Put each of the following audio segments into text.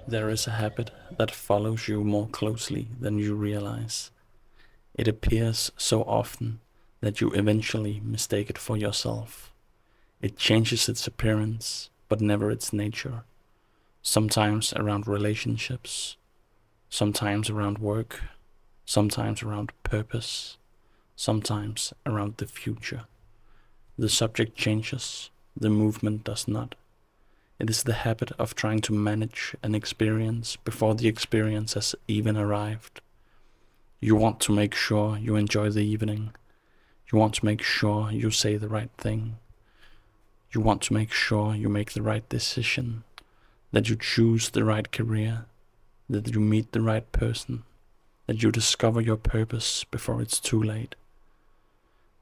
There is a habit that follows you more closely than you realize. It appears so often that you eventually mistake it for yourself. It changes its appearance, but never its nature. Sometimes around relationships, sometimes around work, sometimes around purpose, sometimes around the future. The subject changes, the movement does not. It is the habit of trying to manage an experience before the experience has even arrived. You want to make sure you enjoy the evening. You want to make sure you say the right thing. You want to make sure you make the right decision, that you choose the right career, that you meet the right person, that you discover your purpose before it's too late.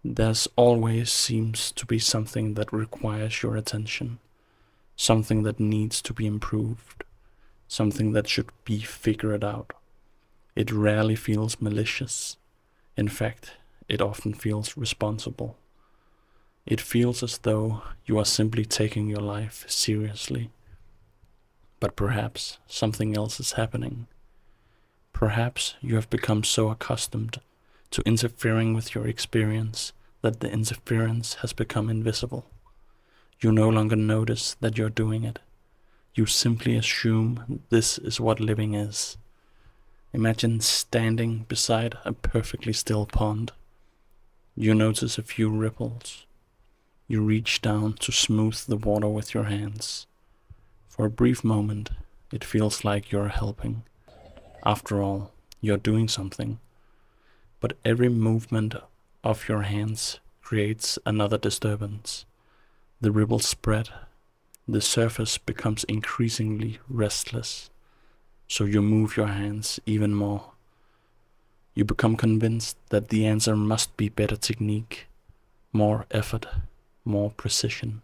There's always seems to be something that requires your attention, something that needs to be improved, something that should be figured out. It rarely feels malicious. In fact, it often feels responsible. It feels as though you are simply taking your life seriously. But perhaps something else is happening. Perhaps you have become so accustomed to interfering with your experience that the interference has become invisible. You no longer notice that you're doing it. You simply assume this is what living is. Imagine standing beside a perfectly still pond. You notice a few ripples. You reach down to smooth the water with your hands. For a brief moment, it feels like you're helping. After all, you're doing something. But every movement of your hands creates another disturbance. The ripples spread. The surface becomes increasingly restless. So you move your hands even more. You become convinced that the answer must be better technique, more effort, more precision.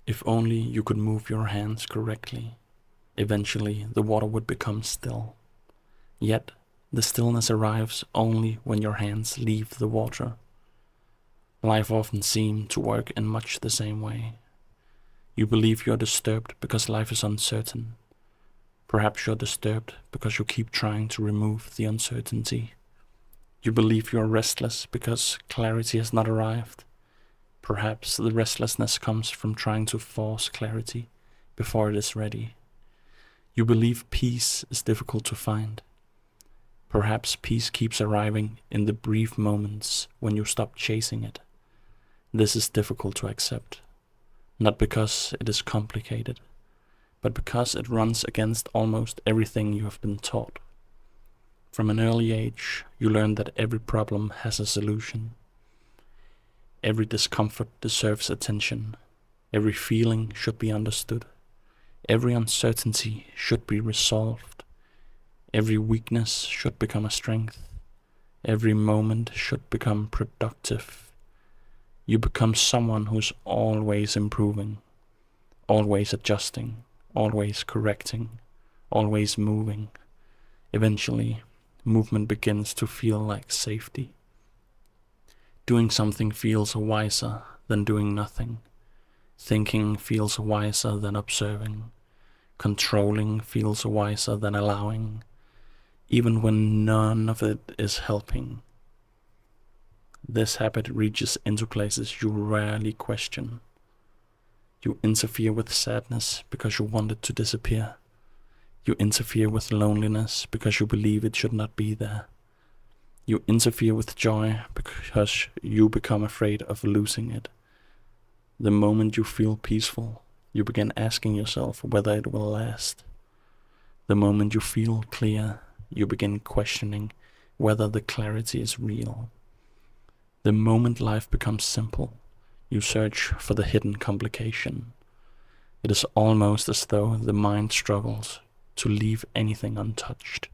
If only you could move your hands correctly, eventually the water would become still. Yet, the stillness arrives only when your hands leave the water. Life often seems to work in much the same way. You believe you're disturbed because life is uncertain. Perhaps you're disturbed because you keep trying to remove the uncertainty. You believe you're restless because clarity has not arrived. Perhaps the restlessness comes from trying to force clarity before it is ready. You believe peace is difficult to find. Perhaps peace keeps arriving in the brief moments when you stop chasing it. This is difficult to accept, not because it is complicated, but because it runs against almost everything you have been taught. From an early age, you learn that every problem has a solution. Every discomfort deserves attention. Every feeling should be understood. Every uncertainty should be resolved. Every weakness should become a strength. Every moment should become productive. You become someone who's always improving, always adjusting, always correcting, always moving. Eventually, movement begins to feel like safety. Doing something feels wiser than doing nothing. Thinking feels wiser than observing. Controlling feels wiser than allowing, even when none of it is helping. This habit reaches into places you rarely question. You interfere with sadness because you want it to disappear. You interfere with loneliness because you believe it should not be there. You interfere with joy because you become afraid of losing it. The moment you feel peaceful, you begin asking yourself whether it will last. The moment you feel clear, you begin questioning whether the clarity is real. The moment life becomes simple, you search for the hidden complication. It is almost as though the mind struggles to leave anything untouched.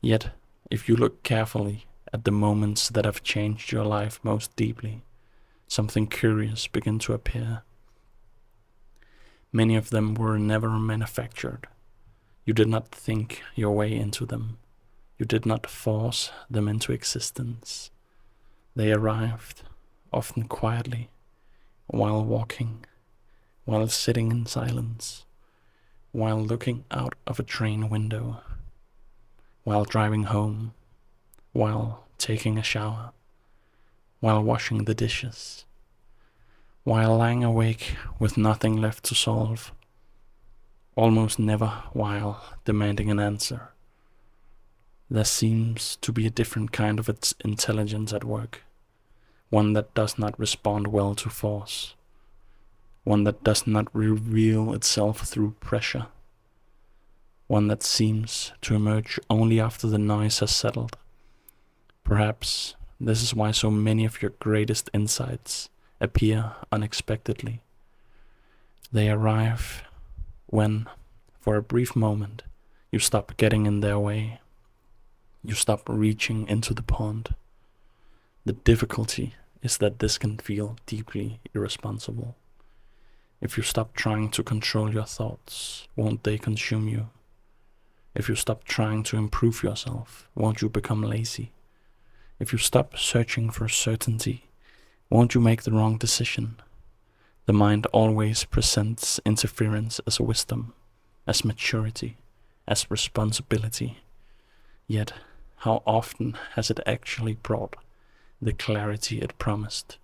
Yet, if you look carefully at the moments that have changed your life most deeply, something curious begins to appear. Many of them were never manufactured. You did not think your way into them. You did not force them into existence. They arrived, often quietly, while walking, while sitting in silence, while looking out of a train window, while driving home, while taking a shower, while washing the dishes, while lying awake with nothing left to solve, almost never while demanding an answer. There seems to be a different kind of intelligence at work, one that does not respond well to force, one that does not reveal itself through pressure, one that seems to emerge only after the noise has settled. Perhaps this is why so many of your greatest insights appear unexpectedly. They arrive when, for a brief moment, you stop getting in their way. You stop reaching into the pond. The difficulty is that this can feel deeply irresponsible. If you stop trying to control your thoughts, won't they consume you? If you stop trying to improve yourself, won't you become lazy? If you stop searching for certainty, won't you make the wrong decision? The mind always presents interference as wisdom, as maturity, as responsibility. Yet, how often has it actually brought the clarity it promised?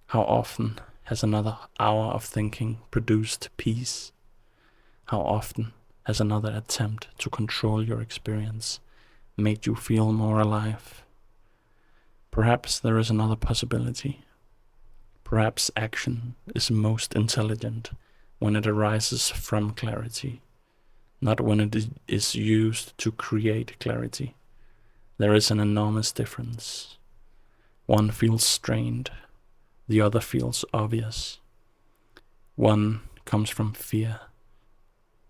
How often has another hour of thinking produced peace? How often has another attempt to control your experience made you feel more alive? Perhaps there is another possibility. Perhaps action is most intelligent when it arises from clarity, not when it is used to create clarity. There is an enormous difference. One feels strained, the other feels obvious. One comes from fear,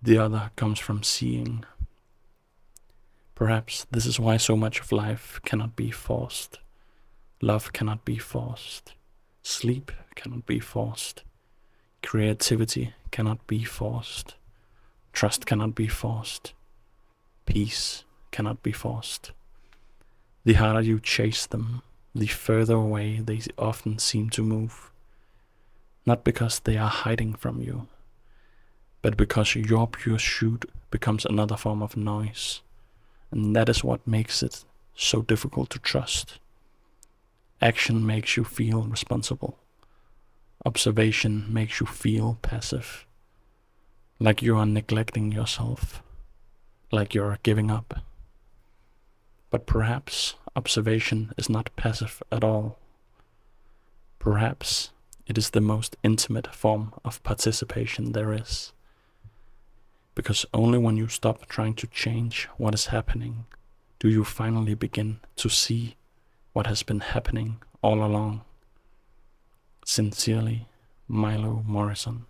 the other comes from seeing. Perhaps this is why so much of life cannot be forced. Love cannot be forced. Sleep cannot be forced. Creativity cannot be forced. Trust cannot be forced. Peace cannot be forced. The harder you chase them, the further away they often seem to move. Not because they are hiding from you, but because your pursuit becomes another form of noise. And that is what makes it so difficult to trust. Action makes you feel responsible. Observation makes you feel passive. Like you are neglecting yourself. Like you are giving up. But perhaps observation is not passive at all. Perhaps it is the most intimate form of participation there is. Because only when you stop trying to change what is happening do you finally begin to see what has been happening all along. Sincerely, Milo Morrison.